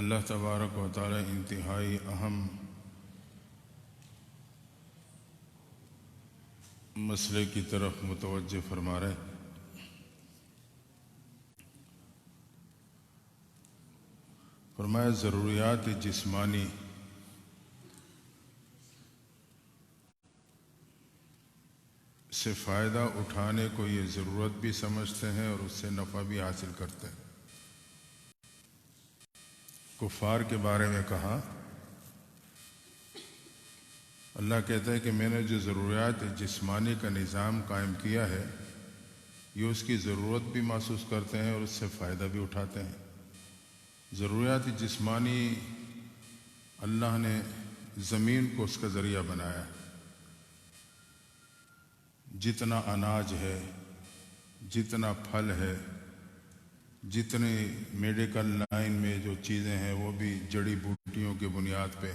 اللہ تبارک و تعالی انتہائی اہم مسئلے کی طرف متوجہ فرما رہے ہیں۔ فرمایا ضروریات جسمانی سے فائدہ اٹھانے کو یہ ضرورت بھی سمجھتے ہیں اور اس سے نفع بھی حاصل کرتے ہیں۔ کفار کے بارے میں کہا، اللہ کہتا ہے کہ میں نے جو ضروریات جسمانی کا نظام قائم کیا ہے یہ اس کی ضرورت بھی محسوس کرتے ہیں اور اس سے فائدہ بھی اٹھاتے ہیں۔ ضروریات جسمانی اللہ نے زمین کو اس کا ذریعہ بنایا ہے۔ جتنا اناج ہے، جتنا پھل ہے، جتنے میڈیکل لائن میں جو چیزیں ہیں وہ بھی جڑی بوٹیوں کی بنیاد پہ،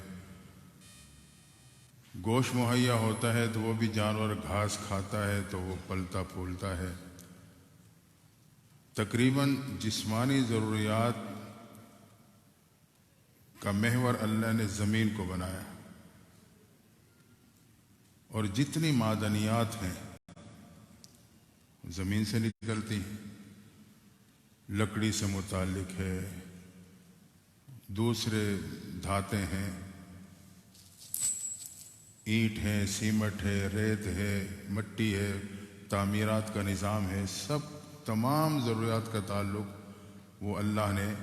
گوشت مہیا ہوتا ہے تو وہ بھی جانور گھاس کھاتا ہے تو وہ پلتا پھولتا ہے۔ تقریباً جسمانی ضروریات کا محور اللہ نے زمین کو بنایا اور جتنی معدنیات ہیں زمین سے نکلتی ہیں، لکڑی سے متعلق ہے، دوسرے دھاتیں ہیں، اینٹ ہے، سیمٹ ہے، ریت ہے، مٹی ہے، تعمیرات کا نظام ہے، سب تمام ضروریات کا تعلق وہ اللہ نے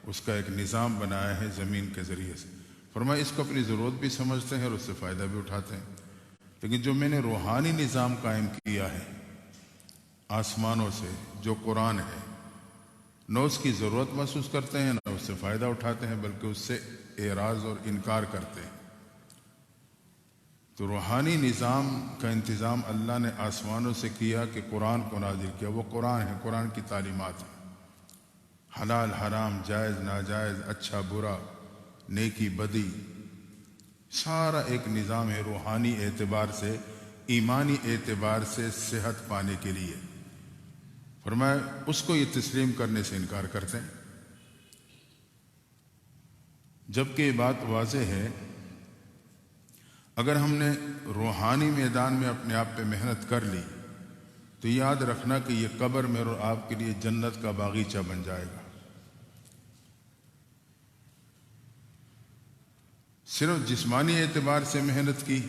اس کا ایک نظام بنایا ہے زمین کے ذریعے سے۔ فرمایا اس کو اپنی ضرورت بھی سمجھتے ہیں اور اس سے فائدہ بھی اٹھاتے ہیں، لیکن جو میں نے روحانی نظام قائم کیا ہے آسمانوں سے، جو قرآن ہے، نہ اس کی ضرورت محسوس کرتے ہیں نہ اس سے فائدہ اٹھاتے ہیں، بلکہ اس سے اعراض اور انکار کرتے ہیں۔ تو روحانی نظام کا انتظام اللہ نے آسمانوں سے کیا کہ قرآن کو نازل کیا۔ وہ قرآن ہے، قرآن کی تعلیمات ہیں، حلال حرام، جائز ناجائز، اچھا برا، نیکی بدی، سارا ایک نظام ہے روحانی اعتبار سے، ایمانی اعتبار سے صحت پانے کے لیے۔ فرمایا اس کو یہ تسلیم کرنے سے انکار کرتے ہیں، جبکہ یہ بات واضح ہے اگر ہم نے روحانی میدان میں اپنے آپ پہ محنت کر لی تو یاد رکھنا کہ یہ قبر میں اور آپ کے لیے جنت کا باغیچہ بن جائے گا۔ صرف جسمانی اعتبار سے محنت کی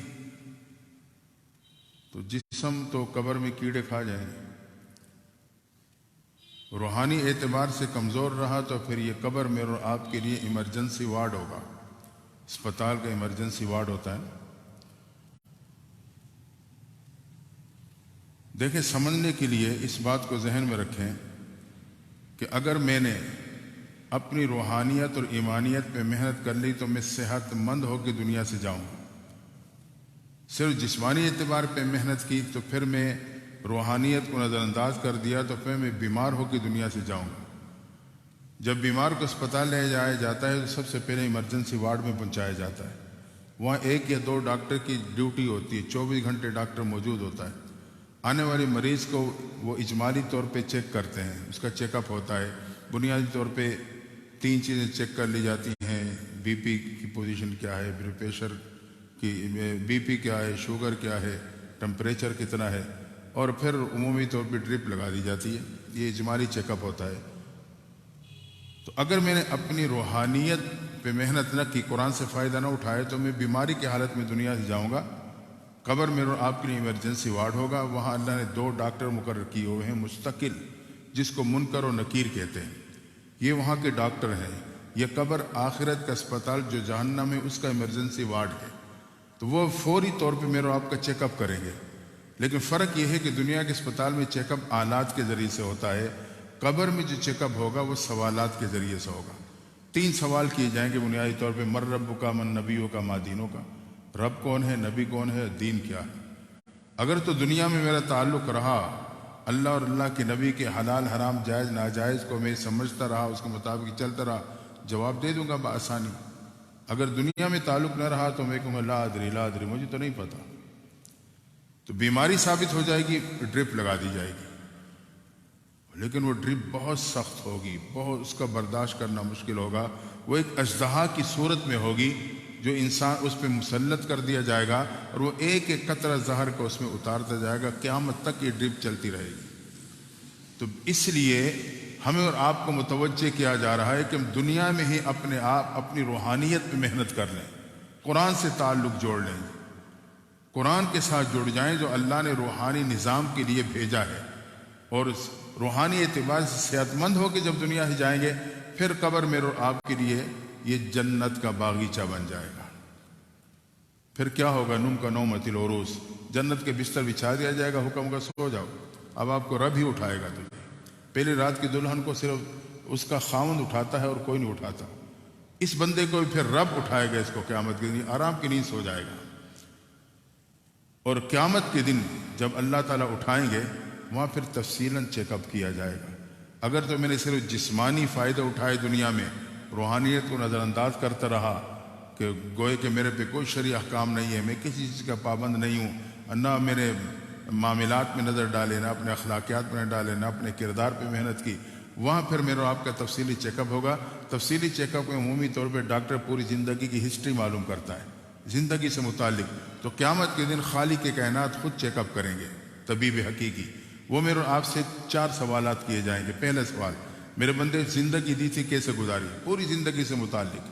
تو جسم تو قبر میں کیڑے کھا جائیں گے، روحانی اعتبار سے کمزور رہا تو پھر یہ قبر میں اور آپ کے لیے ایمرجنسی وارڈ ہوگا، اسپتال کا ایمرجنسی وارڈ ہوتا ہے۔ دیکھیں، سمجھنے کے لیے اس بات کو ذہن میں رکھیں کہ اگر میں نے اپنی روحانیت اور ایمانیت پہ محنت کر لی تو میں صحت مند ہو کے دنیا سے جاؤں گا۔ صرف جسمانی اعتبار پہ محنت کی تو پھر میں روحانیت کو نظر انداز کر دیا تو پھر میں بیمار ہو کے دنیا سے جاؤں گا۔ جب بیمار کو اسپتال لے جایا جاتا ہے تو سب سے پہلے ایمرجنسی وارڈ میں پہنچایا جاتا ہے۔ وہاں 1 یا 2 ڈاکٹر کی ڈیوٹی ہوتی ہے، 24 گھنٹے ڈاکٹر موجود ہوتا ہے۔ آنے والے مریض کو وہ اجمالی طور پہ چیک کرتے ہیں، اس کا چیک اپ ہوتا ہے۔ بنیادی طور پہ 3 چیزیں چیک کر لی جاتی ہیں: بی پی کی پوزیشن کیا ہے، بلڈ پریشر کی، بی پی کیا ہے، شوگر کیا ہے، ٹمپریچر کتنا ہے، اور پھر عمومی طور پہ ڈرپ لگا دی جاتی ہے۔ یہ اجمالی چیک اپ ہوتا ہے۔ تو اگر میں نے اپنی روحانیت پہ محنت نہ کی، قرآن سے فائدہ نہ اٹھایا، تو میں بیماری کی حالت میں دنیا سے جاؤں گا۔ قبر میں آپ کے لیے ایمرجنسی وارڈ ہوگا، وہاں اللہ نے 2 ڈاکٹر مقرر کیے ہوئے ہیں مستقل، جس کو منکر و نکیر کہتے ہیں۔ یہ وہاں کے ڈاکٹر ہیں۔ یہ قبر آخرت کا اسپتال جو جہنم ہے اس کا ایمرجنسی وارڈ ہے، تو وہ فوری طور پہ میرے آپ کا چیک اپ کریں گے۔ لیکن فرق یہ ہے کہ دنیا کے اسپتال میں چیک اپ آلات کے ذریعے سے ہوتا ہے، قبر میں جو چیک اپ ہوگا وہ سوالات کے ذریعے سے ہوگا۔ 3 سوال کیے جائیں گے بنیادی طور پہ: من ربک کا، من نبیوں کا، ما دینوں کا۔ رب کون ہے، نبی کون ہے، دین کیا ہے۔ اگر تو دنیا میں میرا تعلق رہا اللہ اور اللہ کے نبی کے حلال حرام جائز ناجائز کو میں سمجھتا رہا، اس کے مطابق چلتا رہا، جواب دے دوں گا بآسانی۔ اگر دنیا میں تعلق نہ رہا تو میں کہوں گا لا ادری، مجھے تو نہیں پتا۔ تو بیماری ثابت ہو جائے گی، ڈرپ لگا دی جائے گی۔ لیکن وہ ڈرپ بہت سخت ہوگی، بہت اس کا برداشت کرنا مشکل ہوگا. وہ ایک اژدہا کی صورت میں ہوگی جو انسان اس پہ مسلط کر دیا جائے گا، اور وہ ایک ایک قطرہ زہر کو اس میں اتارتا جائے گا. قیامت تک یہ ڈرپ چلتی رہے گی. تو اس لیے ہمیں اور آپ کو متوجہ کیا جا رہا ہے کہ ہم دنیا میں ہی اپنے آپ اپنی روحانیت پہ محنت کر لیں، قرآن سے تعلق جوڑ لیں، قرآن کے ساتھ جڑ جائیں جو اللہ نے روحانی نظام کے لیے بھیجا ہے، اور روحانی اعتبار سے صحت مند ہو کے جب دنیا سے جائیں گے، پھر قبر میں آپ کے لیے یہ جنت کا باغیچہ بن جائے گا. پھر کیا ہوگا؟ نم کا نومت العروس، جنت کے بستر بچھا دیا جائے گا، حکم کا سو جاؤ. اب آپ کو رب ہی اٹھائے گا. تجھے پہلی رات کی دلہن کو صرف اس کا خاوند اٹھاتا ہے اور کوئی نہیں اٹھاتا. اس بندے کو پھر رب اٹھائے گا، اس کو قیامت کے دن آرام کی نیند سو جائے گا. اور قیامت کے دن جب اللہ تعالیٰ اٹھائیں گے، وہاں پھر تفصیلاً چیک اپ کیا جائے گا. اگر تو میں نے صرف جسمانی فائدہ اٹھائے دنیا میں، روحانیت کو نظر انداز کرتا رہا کہ گوئے کہ میرے پہ کوئی شرعی احکام نہیں ہے، میں کسی چیز کا پابند نہیں ہوں، نہ میرے معاملات میں نظر ڈالے، نہ اپنے اخلاقیات میں نہ ڈالے، نہ اپنے کردار پہ محنت کی، وہاں پھر میرا آپ کا تفصیلی چیک اپ ہوگا. تفصیلی چیک اپ میں عمومی طور پہ ڈاکٹر پوری زندگی کی ہسٹری معلوم کرتا ہے، زندگی سے متعلق. تو قیامت کے دن خالق کے کائنات خود چیک اپ کریں گے، طبیب حقیقی. وہ میرے آپ سے 4 سوالات کیے جائیں گے. پہلا سوال، میرے بندے زندگی دی تھی کیسے گزاری؟ پوری زندگی سے متعلق.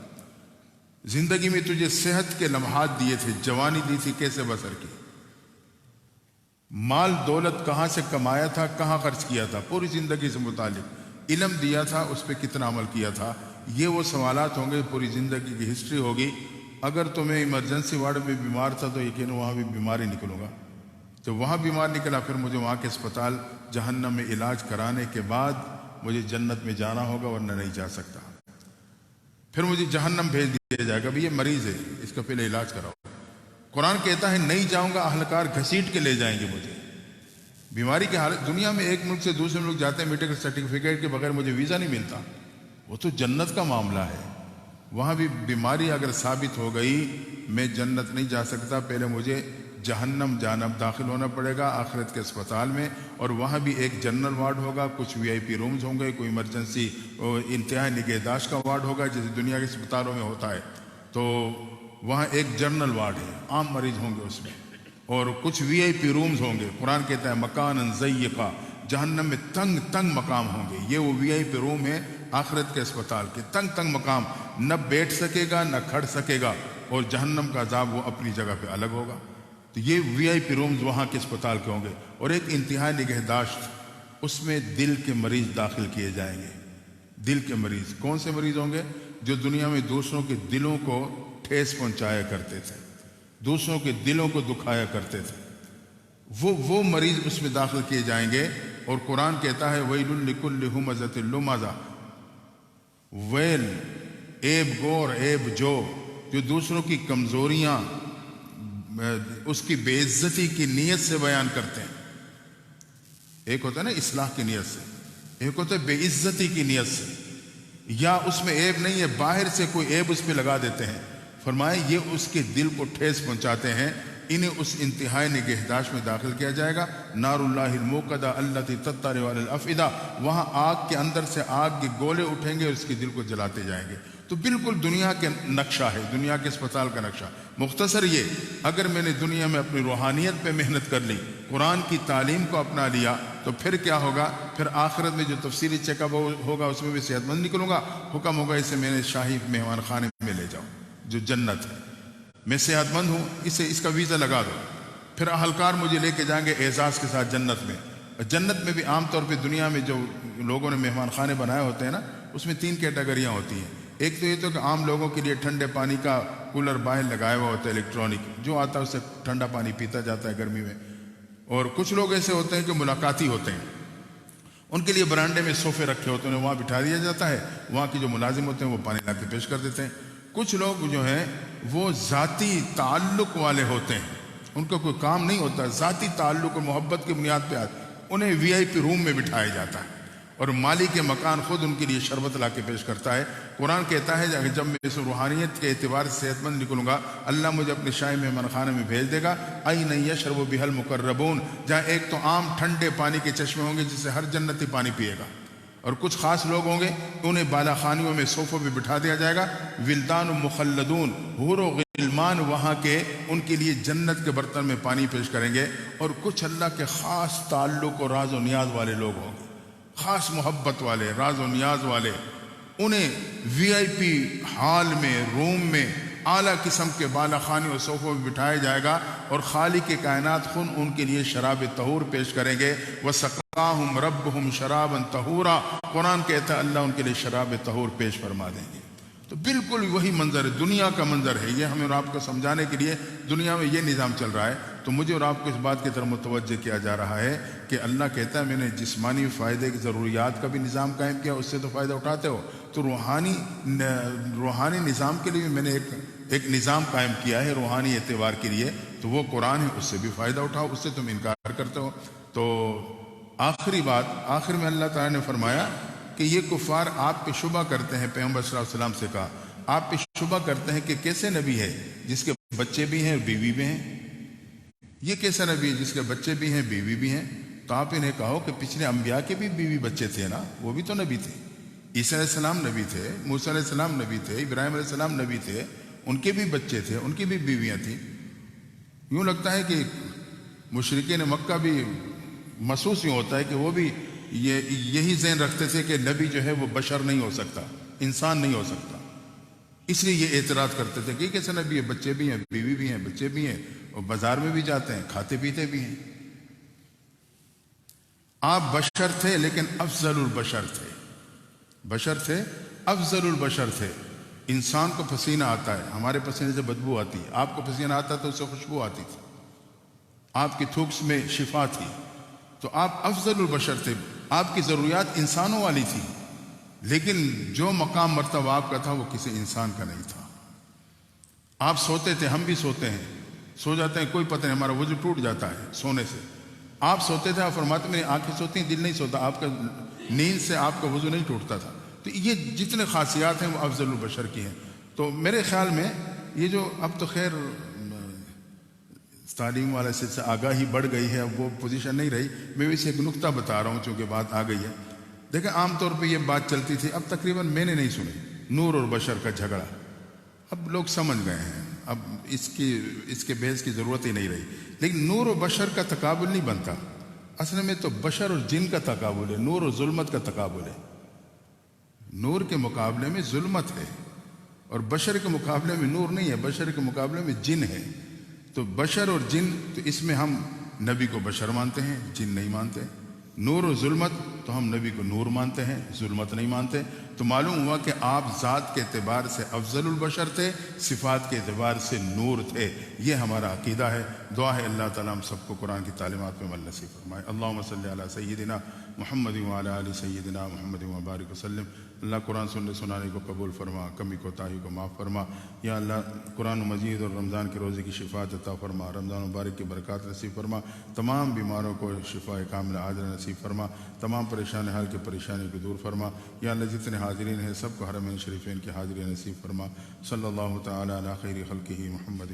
زندگی میں تجھے صحت کے لمحات دیے تھے، جوانی دی تھی، کیسے بسر کی؟ مال دولت کہاں سے کمایا تھا، کہاں خرچ کیا تھا، پوری زندگی سے متعلق. علم دیا تھا، اس پہ کتنا عمل کیا تھا. یہ وہ سوالات ہوں گے، پوری زندگی کی ہسٹری ہوگی. اگر تو میں ایمرجنسی وارڈ میں بیمار تھا تو یقین وہاں بھی بیمار ہی نکلوں گا. جب وہاں بیمار نکلا، پھر مجھے وہاں کے اسپتال جہنم میں علاج کرانے کے بعد مجھے جنت میں جانا ہوگا، ورنہ نہیں جا سکتا. پھر مجھے جہنم بھیج دیا جائے گا، بھی یہ مریض ہے، اس کا پہلے علاج کراؤ. قرآن کہتا ہے نہیں جاؤں گا، اہلکار گھسیٹ کے لے جائیں گے مجھے. بیماری کی حالت، دنیا میں ایک ملک سے دوسرے ملک جاتے ہیں میڈیکل سرٹیفکیٹ کے بغیر مجھے ویزا نہیں ملتا. وہ تو جنت کا معاملہ ہے. وہاں بھی بیماری اگر ثابت ہو گئی، میں جنت نہیں جا سکتا، پہلے مجھے جہنم جانب داخل ہونا پڑے گا آخرت کے اسپتال میں. اور وہاں بھی ایک جنرل وارڈ ہوگا، کچھ VIP رومز ہوں گے، کوئی ایمرجنسی انتہائی نگہداشت کا وارڈ ہوگا جیسے دنیا کے اسپتالوں میں ہوتا ہے. تو وہاں ایک جنرل وارڈ ہے، عام مریض ہوں گے اس میں، اور کچھ VIP رومز ہوں گے. قرآن کہتا ہے مکان ضیقا، جہنم میں تنگ تنگ مقام ہوں گے. یہ وہ VIP روم ہے آخرت کے اسپتال کے، تنگ تنگ مقام، نہ بیٹھ سکے گا نہ کھڑ سکے گا. اور جہنم کا عذاب وہ اپنی جگہ پہ الگ ہوگا. تو یہ VIP رومز وہاں کے اسپتال کے ہوں گے. اور ایک انتہائی نگہداشت، اس میں دل کے مریض داخل کیے جائیں گے. دل کے مریض کون سے مریض ہوں گے؟ جو دنیا میں دوسروں کے دلوں کو ٹھیس پہنچایا کرتے تھے، دوسروں کے دلوں کو دکھایا کرتے تھے. وہ مریض اس میں داخل کیے جائیں گے. اور قرآن کہتا ہے وَيْلٌ لِكُلِّ هُمَزَةٍ لُمَزَةٍ، ویل، عیب گور، عیب جو دوسروں کی کمزوریاں اس کی بے عزتی کی نیت سے بیان کرتے ہیں. ایک ہوتا ہے نا اصلاح کی نیت سے، ایک ہوتا ہے بے عزتی کی نیت سے. یا اس میں عیب نہیں ہے، باہر سے کوئی عیب اس پہ لگا دیتے ہیں. فرمائے یہ اس کے دل کو ٹھیس پہنچاتے ہیں. انہیں اس انتہائی نگہداشت میں داخل کیا جائے گا. نار اللہ الموقدہ التی تطلع علی الافئدہ، وہاں آگ کے اندر سے آگ کے گولے اٹھیں گے اور اس کے دل کو جلاتے جائیں گے. تو بالکل دنیا کے نقشہ ہے، دنیا کے اسپتال کا نقشہ. مختصر یہ، اگر میں نے دنیا میں اپنی روحانیت پہ محنت کر لی، قرآن کی تعلیم کو اپنا لیا، تو پھر کیا ہوگا؟ پھر آخرت میں جو تفصیلی چیک اپ ہوگا اس میں بھی صحت مند نکلوں گا. حکم ہوگا اسے میں نے شاہی مہمان خانے میں لے جاؤ جو جنت ہے، میں صحت مند ہوں، اس کا ویزا لگا دو. پھر اہلکار مجھے لے کے جائیں گے اعزاز کے ساتھ جنت میں. جنت میں بھی عام طور پہ دنیا میں جو لوگوں نے مہمان خانے بنائے ہوتے ہیں نا، اس میں 3 کیٹیگریاں ہوتی ہیں. ایک تو یہ تو کہ عام لوگوں کے لیے ٹھنڈے پانی کا کولر باہر لگایا ہوا ہوتا ہے الیکٹرانک، جو آتا ہے اس سے ٹھنڈا پانی پیتا جاتا ہے گرمی میں. اور کچھ لوگ ایسے ہوتے ہیں کہ ملاقاتی ہوتے ہیں، ان کے لیے برانڈے میں صوفے رکھے ہوتے ہیں، وہاں بٹھا دیا جاتا ہے، وہاں کے جو ملازم ہوتے ہیں وہ پانی لا کے پیش کر دیتے ہیں. کچھ لوگ جو ہیں وہ ذاتی تعلق والے ہوتے ہیں، ان کا کوئی کام نہیں ہوتا، ذاتی تعلق اور محبت کی بنیاد پہ انہیں VIP روم میں بٹھایا جاتا ہے. اور مالی کے مکان خود ان کے لیے شربت لا کے پیش کرتا ہے۔ قرآن کہتا ہے کہ جب میں اس روحانیت کے اعتبار سے صحت مند نکلوں گا، اللہ مجھے اپنے شاہی مہمان خانے میں بھیج دے گا، این یشرب بہا المقربون، جہاں ایک تو عام ٹھنڈے پانی کے چشمے ہوں گے جس سے ہر جنتی پانی پیے گا، اور کچھ خاص لوگ ہوں گے انہیں بالا خانیوں میں صوفوں پہ بٹھا دیا جائے گا، ولدان مخلدون، حور و غلمان وہاں کے ان کے لیے جنت کے برتن میں پانی پیش کریں گے، اور کچھ اللہ کے خاص تعلق اور راز و نیاز والے لوگ ہوں گے، خاص محبت والے، راز و نیاز والے، انہیں وی آئی پی ہال میں، روم میں اعلیٰ قسم کے بالا خانے اور صوفوں میں بٹھایا جائے گا، اور خالق کے کائنات خود ان کے لیے شراب طہور پیش کریں گے۔ وَسَقَاهُمْ رَبُّهُمْ شَرَابًا طَهُورًا، قرآن کہتا ہے اللہ ان کے لیے شراب طہور پیش فرما دیں گے۔ تو بالکل وہی منظر ہے، دنیا کا منظر ہے یہ، ہمیں اور آپ کو سمجھانے کے لیے دنیا میں یہ نظام چل رہا ہے، تو مجھے اور آپ کو اس بات کی طرف متوجہ کیا جا رہا ہے کہ اللہ کہتا ہے میں نے جسمانی فائدے کی ضروریات کا بھی نظام قائم کیا، اس سے تو فائدہ اٹھاتے ہو، تو روحانی نظام کے لیے بھی میں نے ایک نظام قائم کیا ہے روحانی اعتبار کے لیے، تو وہ قرآن ہے، اس سے بھی فائدہ اٹھاؤ، اس سے تم انکار کرتے ہو۔ تو آخری بات، آخر میں اللہ تعالیٰ نے فرمایا کہ یہ کفار آپ پہ شبہ کرتے ہیں، پیغمبر صلی اللہ علیہ وسلم سے کہا آپ پہ شبہ کرتے ہیں کہ کیسے نبی ہے جس کے بچے بھی ہیں اور بیوی بھی ہیں، یہ کیسا نبی ہے جس کے بچے بھی ہیں بیوی بھی ہیں؟ تو آپ انہیں کہو کہ پچھلے انبیاء کے بھی بیوی بچے تھے نا، وہ بھی تو نبی تھے، عیسیٰ علیہ السلام نبی تھے، موسیٰ علیہ السلام نبی تھے، ابراہیم علیہ السلام نبی تھے، ان کے بھی بچے تھے، ان کی بھی بیویاں تھیں۔ یوں لگتا ہے کہ مشرکین مکہ بھی محسوس یوں ہوتا ہے کہ وہ بھی یہی ذہن رکھتے تھے کہ نبی جو ہے وہ بشر نہیں ہو سکتا، انسان نہیں ہو سکتا، اس لیے یہ اعتراض کرتے تھے کہ کیسے نبی ہے، بچے بھی ہیں، بیوی بھی ہیں، بچے بھی ہیں، اور بازار میں بھی جاتے ہیں، کھاتے پیتے بھی ہیں۔ آپ بشر تھے لیکن افضل البشر تھے، بشر تھے، افضل البشر تھے۔ انسان کو پسینہ آتا ہے، ہمارے پسینے سے بدبو آتی ہے، آپ کو پسینہ آتا تو اس سے خوشبو آتی تھی، آپ کی تھوک میں شفا تھی، تو آپ افضل البشر تھے، آپ کی ضروریات انسانوں والی تھی، لیکن جو مقام مرتبہ آپ کا تھا وہ کسی انسان کا نہیں تھا۔ آپ سوتے تھے، ہم بھی سوتے ہیں، سو جاتے ہیں، کوئی پتہ نہیں، ہمارا وضو ٹوٹ جاتا ہے سونے سے۔ آپ سوتے تھے، آپ فرماتے میری آنکھیں سوتی ہیں، دل نہیں سوتا، آپ کا نیند سے آپ کا وضو نہیں ٹوٹتا تھا۔ تو یہ جتنے خاصیات ہیں وہ افضل البشر کی ہیں۔ تو میرے خیال میں یہ جو اب تو خیر تعلیم والے سے آگاہی بڑھ گئی ہے، اب وہ پوزیشن نہیں رہی، میں اسے ایک نکتہ بتا رہا ہوں چونکہ بات آ گئی ہے۔ دیکھیں عام طور پہ یہ بات چلتی تھی، اب تقریباً میں نے نہیں سنی، نور اور بشر کا جھگڑا، اب لوگ سمجھ گئے ہیں، اب اس کے بحث کی ضرورت ہی نہیں رہی۔ لیکن نور و بشر کا تقابل نہیں بنتا، اصل میں تو بشر اور جن کا تقابل ہے، نور اور ظلمت کا تقابل ہے۔ نور کے مقابلے میں ظلمت ہے، اور بشر کے مقابلے میں نور نہیں ہے، بشر کے مقابلے میں جن ہے۔ تو بشر اور جن، تو اس میں ہم نبی کو بشر مانتے ہیں، جن نہیں مانتے۔ نور و ظلمت، تو ہم نبی کو نور مانتے ہیں، ظلمت نہیں مانتے۔ تو معلوم ہوا کہ آپ ذات کے اعتبار سے افضل البشر تھے، صفات کے اعتبار سے نور تھے۔ یہ ہمارا عقیدہ ہے۔ دعا ہے اللہ تعالیٰ ہم سب کو قرآن کی تعلیمات پہ عمل نصیب فرمائے۔ اللہم صلی علی سیدنا محمد وعلی آل سیدنا محمد وبارک وسلم۔ اللہ قرآن سننے سنانے کو قبول فرما، کمی کوتاہی کو معاف فرما۔ یا اللہ قرآن مجید اور رمضان کے روزے کی شفاعت عطا فرما، رمضان مبارک کی برکات نصیب فرما، تمام بیماروں کو شفا کاملہ عاجلہ نصیب فرما، تمام پریشان حال کی پریشانی کو دور فرما۔ یا اللہ جتنے حاضرین ہیں سب کو حرمین شریفین کی حاضری نصیب فرما۔ صلی اللہ تعالی علی خیر خلقہ محمد